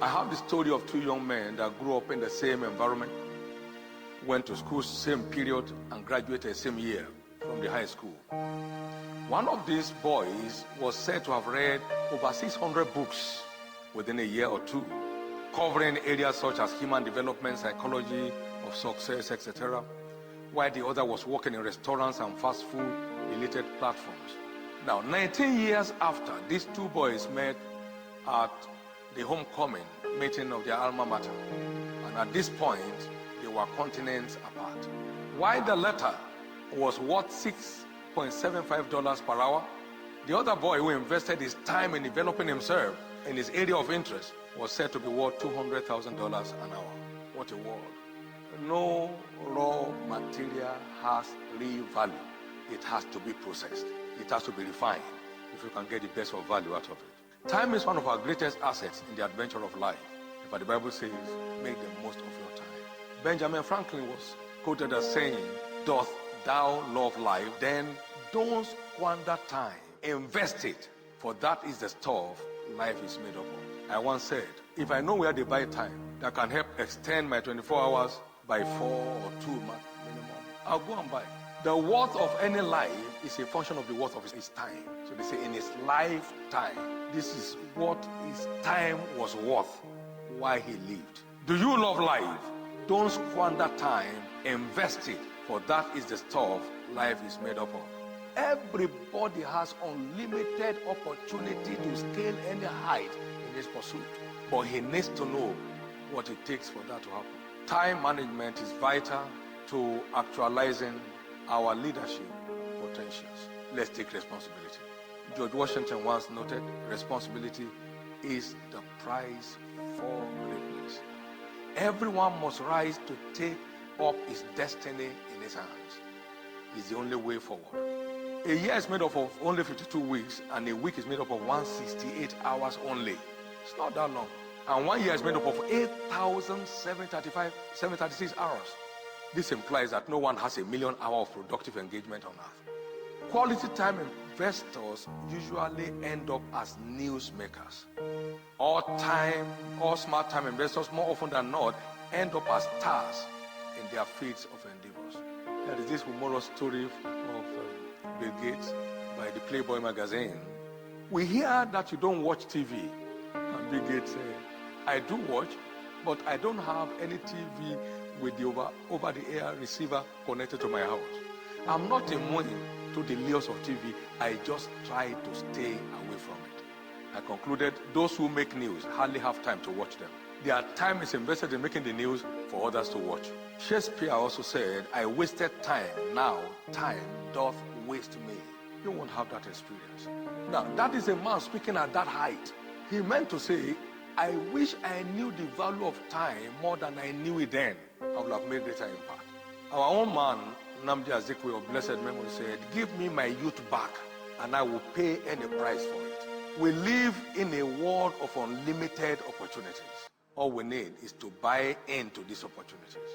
I have the story of two young men that grew up in the same environment, went to school same period, and graduated same year from the high school. One of these boys was said to have read over 600 books within a year or two, covering areas such as human development, psychology of success, etc., while the other was working in restaurants and fast food related platforms. Now, 19 years after, these two boys met at the homecoming meeting of their alma mater, and at this point, they were continents apart. While the latter was worth $6.75 per hour, the other boy who invested his time in developing himself in his area of interest was said to be worth $200,000 an hour. What a world. No raw material has real value. It has to be processed. It has to be refined if you can get the best of value out of it. Time is one of our greatest assets in the adventure of life. But the Bible says, make the most of your time. Benjamin Franklin was quoted as saying, "Doth thou love life? Then don't squander time. Invest it, for that is the stuff life is made up of." I once said, if I know where they buy time that can help extend my 24 hours by 4 or 2 months minimum, I'll go and buy. The worth of any life is a function of the worth of his time. So they say in his lifetime, this is what his time was worth while he lived. Do you love life? Don't squander time. Invest it, for that is the stuff life is made up of. Everybody has unlimited opportunity to scale any height in his pursuit, but he needs to know what it takes for that to happen. Time management is vital to actualizing our leadership potentials. Let's take responsibility. George Washington once noted, responsibility is the price for greatness. Everyone must rise to take up his destiny in his hands. It's the only way forward. A year is made up of only 52 weeks, and a week is made up of 168 hours only. It's not that long. And 1 year is made up of 8,736 hours. This implies that no one has 1 million hours of productive engagement on earth. Quality time investors usually end up as newsmakers. All smart time investors, more often than not, end up as stars in their fields of endeavors. There is this humorous story of Bill Gates by the Playboy magazine. We hear that you don't watch TV. And Bill Gates said, I do watch, but I don't have any TV with the over-the-air receiver connected to my house. I'm not immune to the lures of TV. I just try to stay away from it. I concluded those who make news hardly have time to watch them. Their time is invested in making the news for others to watch. Shakespeare also said, I wasted time, now time doth waste me. You won't have that experience. Now, that is a man speaking at that height. He meant to say, I wish I knew the value of time more than I knew it then. I would have made greater impact. Our own man, NNAMDI AZIKIWE of blessed memory, said, give me my youth back and I will pay any price for it. We live in a world of unlimited opportunities. All we need is to buy into these opportunities.